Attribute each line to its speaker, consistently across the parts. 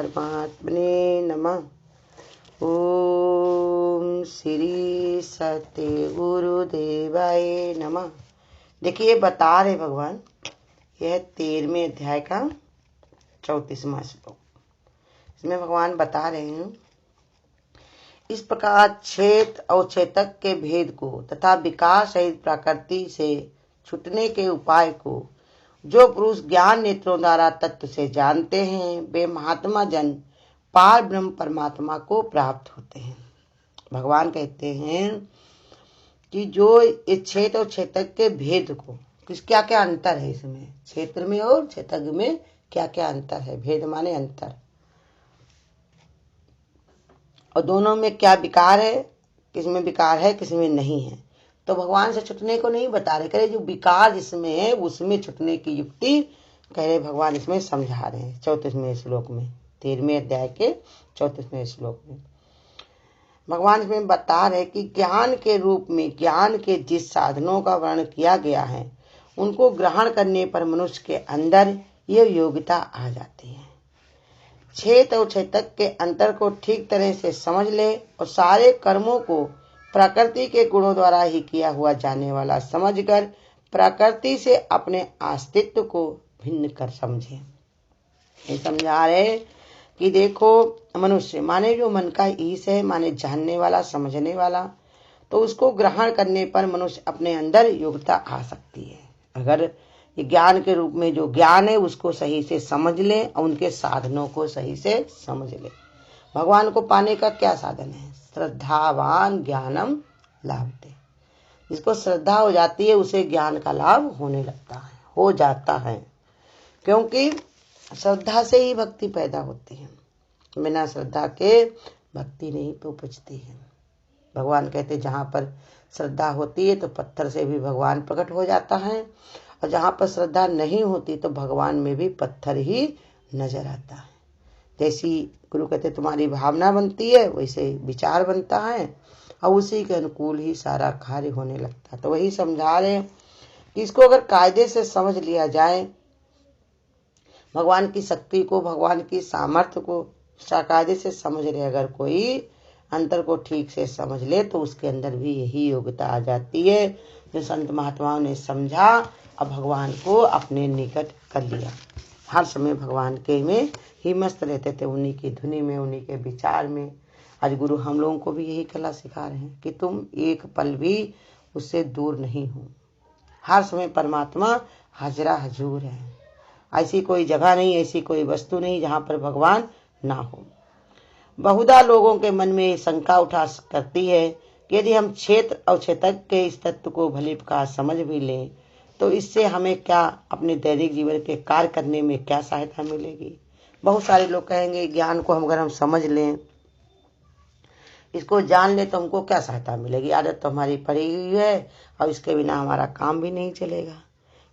Speaker 1: परमात्मने नमः। ओम श्री सत्य गुरुदेवाय नमः। देखिए बता रहे भगवान, यह 13वें अध्याय का 34वां श्लोक। इसमें भगवान बता रहे हैं, इस प्रकार क्षेत्र और क्षेत्रक के भेद को तथा विकास सहित प्रकृति से छूटने के उपाय को जो पुरुष ज्ञान नेत्रों द्वारा तत्व से जानते हैं, वे महात्मा जन पार ब्रह्म परमात्मा को प्राप्त होते हैं। भगवान कहते हैं कि जो इस क्षेत्र और क्षेत्रक के भेद को, क्या क्या अंतर है इसमें, क्षेत्र में और क्षेत्रज्ञ में क्या क्या अंतर है। भेद माने अंतर, और दोनों में क्या विकार है, किसमें विकार है किसमें नहीं है। तो भगवान से छुटने को नहीं बता रहे, कह रहे जो विकार जिसमें है उसमें छुटने की युक्ति कह रहे भगवान इसमें समझा रहे हैं 34वें श्लोक में, 13वें अध्याय के 34वें श्लोक में। भगवान इसमें बता रहे कि ज्ञान के रूप में ज्ञान के जिस साधनों का वर्णन किया गया है उनको ग्रहण करने पर मनुष्य के अंदर यह योग्यता आ जाती है। क्षेत्र और क्षेत्रक के अंतर को ठीक तरह से समझ ले और सारे कर्मों को प्रकृति के गुणों द्वारा ही किया हुआ जाने वाला समझकर प्रकृति से अपने अस्तित्व को भिन्न कर समझे। ये समझा रहे कि देखो मनुष्य माने जो मन का ईश है, माने जानने वाला समझने वाला, तो उसको ग्रहण करने पर मनुष्य अपने अंदर योग्यता आ सकती है। अगर ये ज्ञान के रूप में जो ज्ञान है उसको सही से समझ ले और उनके साधनों को सही से समझ ले। भगवान को पाने का क्या साधन है? श्रद्धावान ज्ञानम लाभते। जिसको श्रद्धा हो जाती है उसे ज्ञान का लाभ होने लगता है, हो जाता है, क्योंकि श्रद्धा से ही भक्ति पैदा होती है। बिना श्रद्धा के भक्ति नहीं उपजती है। भगवान कहते जहाँ पर श्रद्धा होती है तो पत्थर से भी भगवान प्रकट हो जाता है, और जहाँ पर श्रद्धा नहीं होती तो भगवान में भी पत्थर ही नजर आता है। जैसी गुरु कहते तुम्हारी भावना बनती है वैसे विचार बनता है, और उसी के अनुकूल ही सारा कार्य होने लगता है। तो वही समझा रहे कि इसको अगर कायदे से समझ लिया जाए, भगवान की शक्ति को, भगवान की सामर्थ्य को कायदे से समझ रहे, अगर कोई अंतर को ठीक से समझ ले तो उसके अंदर भी यही योग्यता आ जाती है जो संत महात्माओं ने समझा और भगवान को अपने निकट कर लिया। हर समय भगवान के में ही मस्त रहते थे, उन्हीं की धुनी में, उन्हीं के विचार में। आज गुरु हम लोगों को भी यही कला सिखा रहे हैं कि तुम एक पल भी उससे दूर नहीं हो। हर समय परमात्मा हाजरा हजूर है। ऐसी कोई जगह नहीं, ऐसी कोई वस्तु नहीं जहाँ पर भगवान ना हो। बहुधा लोगों के मन में शंका उठा करती है कि यदि हम क्षेत्र और क्षेत्रज्ञ के इस तत्व को भली प्रकार समझ भी लें तो इससे हमें क्या, अपने दैनिक जीवन के कार्य करने में क्या सहायता मिलेगी। बहुत सारे लोग कहेंगे ज्ञान को अगर हम समझ लें, इसको जान ले तो हमको क्या सहायता मिलेगी, आदत तो हमारी पड़ी हुई है और इसके बिना हमारा काम भी नहीं चलेगा।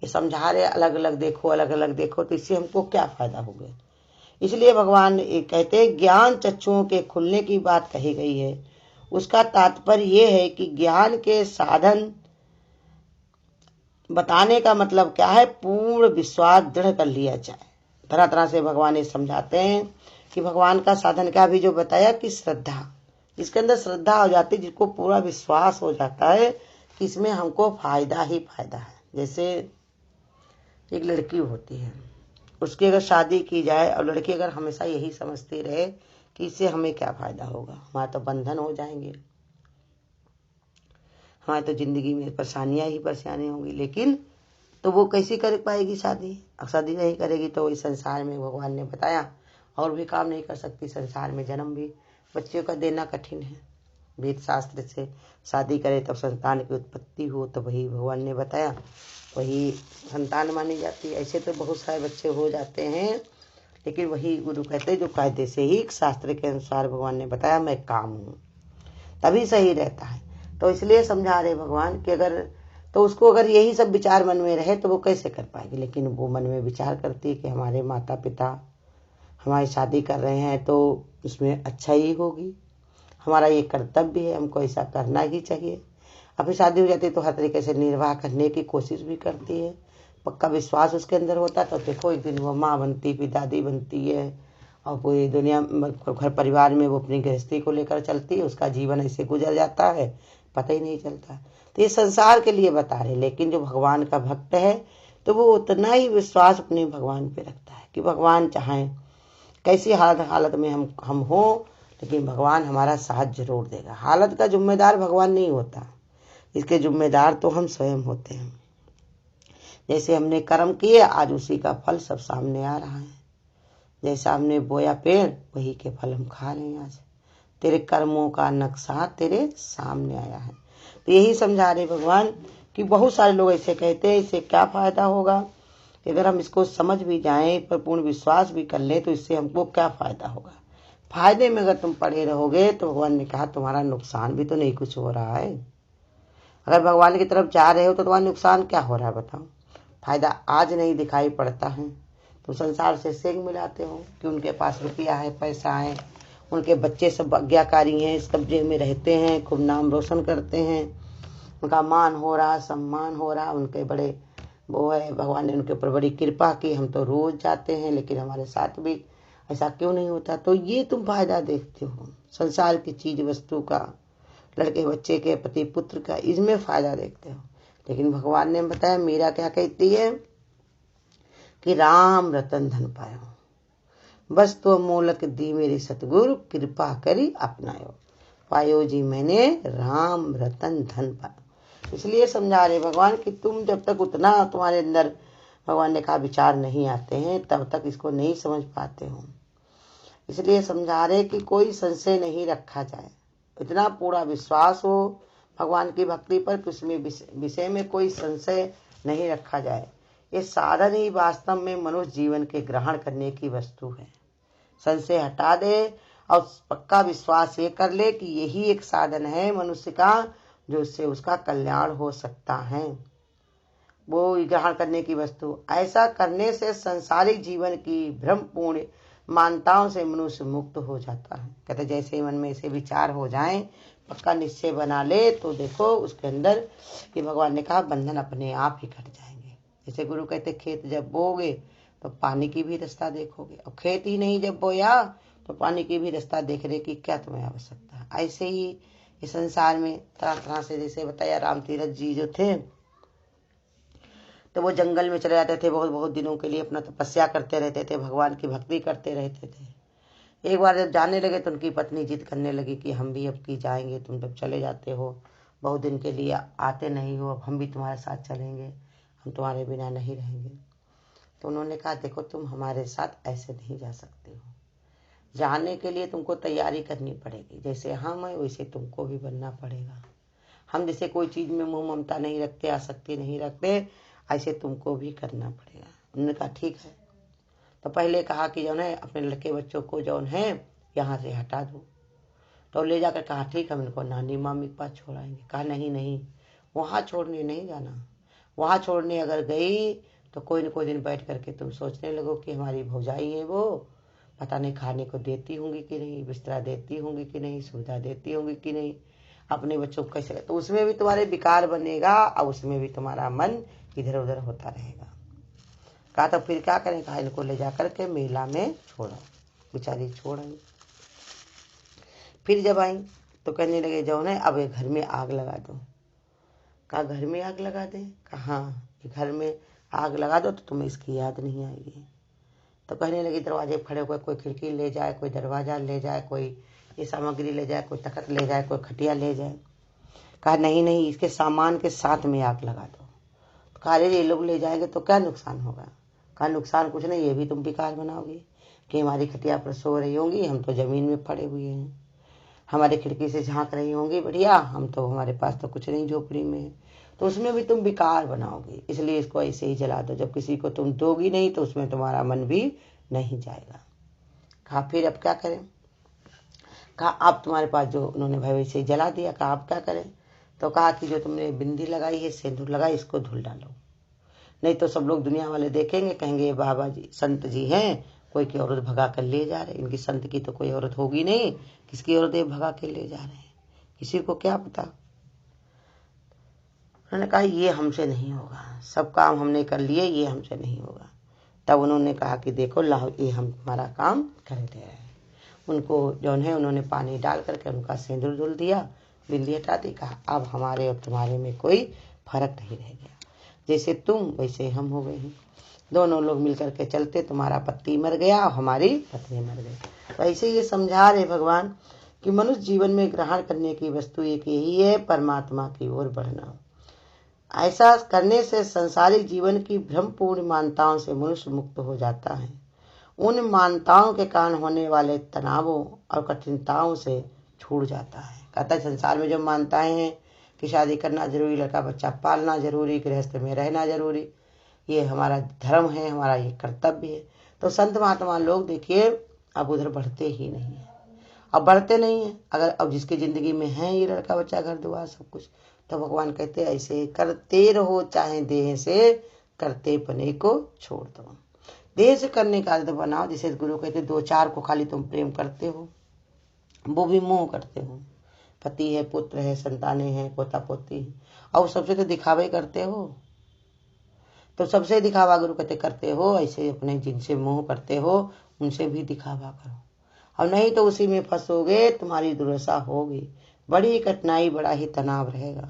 Speaker 1: ये समझा रहे अलग अलग देखो, अलग अलग देखो, तो इससे हमको क्या फायदा होगा। इसलिए भगवान कहते हैं ज्ञान चक्षुओं के खुलने की बात कही गई है। उसका तात्पर्य यह है कि ज्ञान के साधन बताने का मतलब क्या है, पूर्ण विश्वास दृढ़ कर लिया जाए। तरह तरह से भगवान ये समझाते हैं कि भगवान का साधन क्या भी जो बताया कि श्रद्धा, इसके अंदर श्रद्धा हो जाती है, जिसको पूरा विश्वास हो जाता है कि इसमें हमको फायदा ही फायदा है। जैसे एक लड़की होती है, उसकी अगर शादी की जाए और लड़की अगर हमेशा यही समझती रहे कि इससे हमें क्या फायदा होगा, हमारे तो बंधन हो जाएंगे, हमारे तो जिंदगी में परेशानियां ही परेशानी होंगी, लेकिन तो वो कैसे कर पाएगी शादी। अब शादी नहीं करेगी तो इस संसार में भगवान ने बताया और भी काम नहीं कर सकती। संसार में जन्म भी बच्चों का देना कठिन है। वेद शास्त्र से शादी करे तब संतान की उत्पत्ति हो, तो वही भगवान ने बताया वही संतान मानी जाती है। ऐसे तो बहुत सारे बच्चे हो जाते हैं, लेकिन वही गुरु कहते हैं जो कायदे से ही शास्त्र के अनुसार भगवान ने बताया मैं काम हूँ, तभी सही रहता है। तो इसलिए समझा रहे भगवान कि अगर तो उसको अगर यही सब विचार मन में रहे तो वो कैसे कर पाएगी। लेकिन वो मन में विचार करती है कि हमारे माता पिता हमारी शादी कर रहे हैं तो उसमें अच्छा ही होगी, हमारा ये कर्तव्य है, हमको ऐसा करना ही चाहिए। अभी शादी हो जाती है तो हर तरीके से निर्वाह करने की कोशिश भी करती है। पक्का विश्वास उसके अंदर होता है तो देखो एक दिन वो माँ बनती, फिर दादी बनती है, और पूरी दुनिया घर परिवार में वो अपनी गृहस्थी को लेकर चलती है, उसका जीवन ऐसे गुजर जाता है, पता ही नहीं चलता। तो ये संसार के लिए बता रहे, लेकिन जो भगवान का भक्त है तो वो उतना ही विश्वास अपने भगवान पे रखता है कि भगवान चाहें कैसी हालत में हम हो, लेकिन भगवान हमारा साथ जरूर देगा। हालत का जिम्मेदार भगवान नहीं होता, इसके जिम्मेदार तो हम स्वयं होते हैं। जैसे हमने कर्म किए, आज उसी का फल सब सामने आ रहा है। जैसा हमने बोया पेड़, वही के फल हम खा रहे हैं। आज तेरे कर्मों का नक्शा तेरे सामने आया है। तो यही समझा रहे भगवान कि बहुत सारे लोग ऐसे कहते हैं इससे क्या फायदा होगा। अगर हम इसको समझ भी जाएं, पर पूर्ण विश्वास भी कर ले, तो इससे हमको क्या फायदा होगा। फायदे में अगर तुम पड़े रहोगे तो भगवान ने कहा तुम्हारा नुकसान भी तो नहीं कुछ हो रहा है। अगर भगवान की तरफ जा रहे हो तो तुम्हारा नुकसान क्या हो रहा है बताओ। फायदा आज नहीं दिखाई पड़ता है, तुम संसार से सेंग मिलाते हो कि उनके पास रुपया है, पैसा है, उनके बच्चे सब आज्ञाकारी हैं, इस कब्जे में रहते हैं, खूब नाम रोशन करते हैं, उनका मान हो रहा, सम्मान हो रहा, उनके बड़े वो है, भगवान ने उनके ऊपर बड़ी कृपा की, हम तो रोज जाते हैं, लेकिन हमारे साथ भी ऐसा क्यों नहीं होता। तो ये तुम फायदा देखते हो संसार की चीज वस्तु का, लड़के बच्चे के, पति पुत्र का, इसमें फायदा देखते हो। लेकिन भगवान ने बताया मीरा क्या कहती है कि राम रतन धन पायो, बस तो मूलक दी मेरी सतगुरु, कृपा करी अपनायो, पायो जी मैंने राम रतन धन पायो। इसलिए समझा रहे भगवान कि तुम जब तक उतना तुम्हारे अंदर भगवान ने कहा विचार नहीं आते हैं, तब तक इसको नहीं समझ पाते हो। इसलिए समझा रहे कि कोई संशय नहीं रखा जाए, इतना पूरा विश्वास हो भगवान की भक्ति पर कि उसमें विषय में कोई संशय नहीं रखा जाए। ये साधन ही वास्तव में मनुष्य जीवन के ग्रहण करने की वस्तु है। संशय हटा दे और पक्का विश्वास ये कर ले कि यही एक साधन है मनुष्य का जो उससे उसका कल्याण हो सकता है, वो ग्रहण करने की वस्तु। ऐसा करने से संसारिक जीवन की भ्रमपूर्ण मान्यताओं से मनुष्य मुक्त हो जाता है। कहते जैसे मन में ऐसे विचार हो जाएं, पक्का निश्चय बना ले, तो देखो उसके अंदर कि भगवान ने कहा बंधन अपने आप ही कट जाएंगे। जैसे गुरु कहते खेत जब बोगे तो पानी की भी रास्ता देखोगे, और खेत ही नहीं जब बोया तो पानी की भी रास्ता देखने की क्या तुम्हें आवश्यकता है। ऐसे ही इस संसार में तरह तरह से, जैसे बताया राम तीरथ जी जो थे तो वो जंगल में चले जाते थे, बहुत बहुत दिनों के लिए अपना तपस्या करते रहते थे, भगवान की भक्ति करते रहते थे। एक बार जब जाने लगे तो उनकी पत्नी जिद करने लगी कि हम भी अब की जाएंगे, तुम जब चले जाते हो बहुत दिन के लिए आते नहीं हो, अब हम भी तुम्हारे साथ चलेंगे, हम तुम्हारे बिना नहीं रहेंगे। तो उन्होंने कहा देखो तुम हमारे साथ ऐसे नहीं जा सकते हो, जाने के लिए तुमको तैयारी करनी पड़ेगी, जैसे हम हैं वैसे तुमको भी बनना पड़ेगा। हम जैसे कोई चीज में मोह ममता नहीं रखते, आसक्ति नहीं रखते, ऐसे तुमको भी करना पड़ेगा। उन्होंने कहा ठीक है। तो पहले कहा कि जौन है अपने लड़के बच्चों को जौन है यहाँ से हटा दो, तो ले जाकर कहा ठीक हम इनको नानी मामी के पास छोड़ाएंगे। कहा नहीं नहीं, वहाँ छोड़ने नहीं जाना, वहाँ छोड़ने अगर गई तो कोई न कोई दिन बैठ करके तुम सोचने लगो कि हमारी भौजाई है, वो पता नहीं खाने को देती होंगी कि नहीं, बिस्तरा देती होंगी कि नहीं, सुविधा देती होंगी कि नहीं, अपने बच्चों को कैसे, तो उसमें भी तुम्हारे विकार बनेगा और उसमें भी तुम्हारा मन इधर उधर होता रहेगा। कहा तो फिर क्या करें, कहा इनको ले जाकर के मेला में छोड़ो। बेचारी छोड़ आई। फिर जब आई तो कहने लगे जो है अब ये घर में आग लगा दो। कहा घर में आग लगा दे, कहा घर में आग लगा दो तो तुम्हें इसकी याद नहीं आएगी। तो कहने लगी दरवाजे खड़े होकर कोई खिड़की ले जाए, कोई दरवाजा ले जाए, कोई ये सामग्री ले जाए, कोई तख्त ले जाए, कोई खटिया ले जाए। कहा नहीं नहीं, इसके सामान के साथ में आग लगा दो। तो कहा ये लोग ले जाएंगे तो क्या नुकसान होगा। कहा नुकसान कुछ नहीं, ये भी तुम बेकार बनाओगी कि हमारी खटिया पर सो रही होंगी, हम तो जमीन में पड़े हुए हैं, हमारी खिड़की से झांक रही होंगी बढ़िया, हम तो हमारे पास तो कुछ नहीं, झोपड़ी में है, तो उसमें भी तुम बेकार बनाओगी, इसलिए इसको ऐसे ही जला दो। जब किसी को तुम दोगी नहीं तो उसमें तुम्हारा मन भी नहीं जाएगा। कहा फिर अब क्या करें। कहा आप तुम्हारे पास जो, उन्होंने भाई वैसे ही जला दिया। कहा आप क्या करें। तो कहा कि जो तुमने बिंदी लगाई है, सिंदूर लगाई, इसको धुल डालो, नहीं तो सब लोग दुनिया वाले देखेंगे, कहेंगे बाबा जी संत जी हैं, कोई की औरत भगा कर ले जा रहे हैं, इनकी संत की तो कोई औरत होगी नहीं, किसकी औरत ये भगा के ले जा रहे हैं, किसी को क्या पता। उन्होंने कहा ये हमसे नहीं होगा, सब काम हमने कर लिए, ये हमसे नहीं होगा। तब उन्होंने कहा कि देखो लाओ, ये हम तुम्हारा काम कर दे रहे हैं। उनको जौन है उन्होंने पानी डाल करके उनका सिंदूर धुल दिया, बिंदी हटा दी, कहा अब हमारे और तुम्हारे में कोई फर्क नहीं रह गया, जैसे तुम वैसे हम हो गए हैं। दोनों लोग मिलकर के चलते, तुम्हारा पति मर गया और हमारी पत्नी मर गई। तो ऐसे ये समझा रहे भगवान कि मनुष्य जीवन में ग्रहण करने की वस्तु एक यही है, परमात्मा की ओर बढ़ना। ऐसा करने से संसारिक जीवन की भ्रमपूर्ण मान्यताओं से मनुष्य मुक्त हो जाता है। उन मान्यताओं के कारण होने वाले तनावों और कठिनताओं से छूट जाता है। कहता है संसार में जो मान्यताएं हैं कि शादी करना जरूरी, लड़का बच्चा पालना जरूरी, गृहस्थ में रहना जरूरी, ये हमारा धर्म है, हमारा ये कर्तव्य है, तो संत महात्मा लोग देखिए अब उधर बढ़ते ही नहीं है। अब बढ़ते नहीं है। अगर अब जिसकी जिंदगी में है ये लड़का बच्चा घर द्वार सब कुछ, तो भगवान कहते हैं ऐसे करते रहो, चाहे देह से करते पने को छोड़ दो। देह से करने का आदत बनाओ। जैसे गुरु कहते 2-4 को खाली तुम प्रेम करते हो, वो भी मोह करते हो। पति है, पुत्र है, संतानें हैं, पोता पोती है, और सबसे तो दिखावे करते हो। तो सबसे दिखावा गुरु कहते करते हो, ऐसे अपने जिनसे मोह करते हो उनसे भी दिखावा करो, और नहीं तो उसी में फंसोगे, तुम्हारी दुर्दशा होगी, बड़ी कठिनाई, बड़ा ही तनाव रहेगा।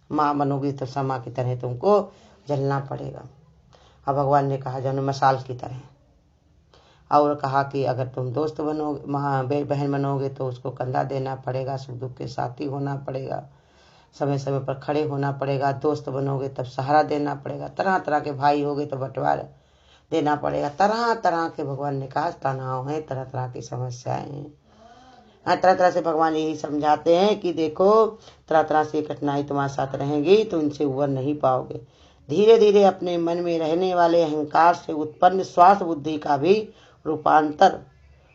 Speaker 1: माँ बनोगी तो समा की तरह तुमको जलना पड़ेगा। अब भगवान ने कहा जन मसाल की तरह, और कहा कि अगर तुम दोस्त बनोगे, बहन बनोगे तो उसको कंधा देना पड़ेगा, सुख दुख के साथी होना पड़ेगा, समय समय पर खड़े होना पड़ेगा। दोस्त बनोगे तब सहारा देना पड़ेगा। तरह तरह के भाई होगे तो बंटवारा देना पड़ेगा। तरह तरह के भगवान ने कहा तनाव है, तरह तरह की समस्याएं हैं। तरह तरह से भगवान यही समझाते हैं कि देखो तरह तरह से कठिनाई तुम्हारे साथ रहेंगी तो इनसे उबर नहीं पाओगे। धीरे धीरे अपने मन में रहने वाले अहंकार से उत्पन्न स्वार्थ बुद्धि का भी रूपांतर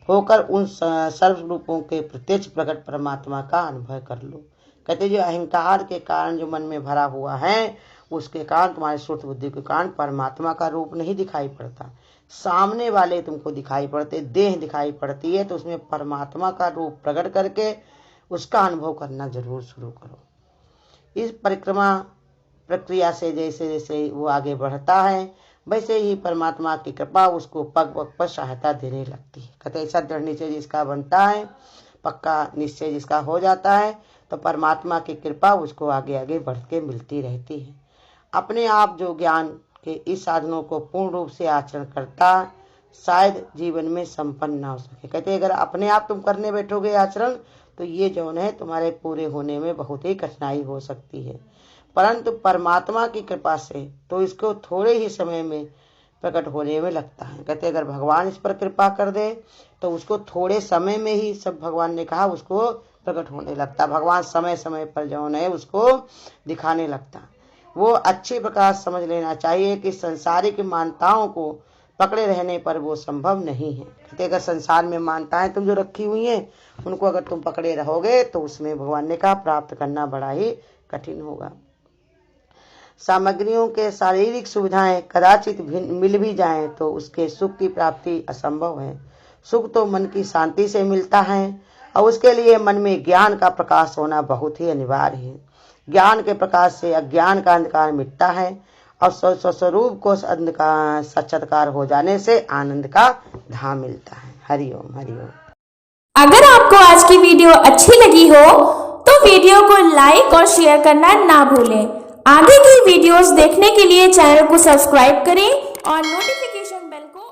Speaker 1: होकर उन सर्व रूपों के प्रत्यक्ष प्रकट परमात्मा का अनुभव कर लो। कहते जो अहंकार के कारण जो मन में भरा हुआ है, उसके कारण तुम्हारे सुर्त बुद्धि के कारण परमात्मा का रूप नहीं दिखाई पड़ता, सामने वाले तुमको दिखाई पड़ते, देह दिखाई पड़ती है, तो उसमें परमात्मा का रूप प्रकट करके उसका अनुभव करना जरूर शुरू करो। इस परिक्रमा प्रक्रिया से जैसे जैसे वो आगे बढ़ता है, वैसे ही परमात्मा की कृपा उसको पग पग पर सहायता देने लगती है। कहते ऐसा दृढ़ निश्चय जिसका बनता है, पक्का निश्चय जिसका हो जाता है, तो परमात्मा की कृपा उसको आगे आगे बढ़ के मिलती रहती है। अपने आप जो ज्ञान के इस साधनों को पूर्ण रूप से आचरण करता, शायद जीवन में संपन्न ना हो सके। कहते अगर अपने आप तुम करने बैठोगे आचरण, तो ये जौन है तुम्हारे पूरे होने में बहुत ही कठिनाई हो सकती है, परंतु परमात्मा की कृपा से तो इसको थोड़े ही समय में प्रकट होने में लगता है। कहते अगर भगवान इस पर कृपा कर दे तो उसको थोड़े समय में ही सब, भगवान ने कहा, उसको प्रकट होने लगता। भगवान समय समय पर जौन है उसको दिखाने लगता। वो अच्छे प्रकार समझ लेना चाहिए कि संसारिक मान्यताओं को पकड़े रहने पर वो संभव नहीं है। कहते अगर संसार में मान्यताएं तुम जो रखी हुई हैं उनको अगर तुम पकड़े रहोगे तो उसमें भगवान ने कहा प्राप्त करना बड़ा ही कठिन होगा। सामग्रियों के शारीरिक सुविधाएं कदाचित मिल भी जाएं तो उसके सुख की प्राप्ति असंभव है। सुख तो मन की शांति से मिलता है और उसके लिए मन में ज्ञान का प्रकाश होना बहुत ही अनिवार्य है। ज्ञान के प्रकाश से अज्ञान का अंधकार मिटता है और स्वस्वरूप को साक्षात्कार हो जाने से आनंद का धाम मिलता है। हरिओम हरिओम।
Speaker 2: अगर आपको आज की वीडियो अच्छी लगी हो तो वीडियो को लाइक और शेयर करना ना भूलें। आगे की वीडियोस देखने के लिए चैनल को सब्सक्राइब करें और नोटिफिकेशन बेल को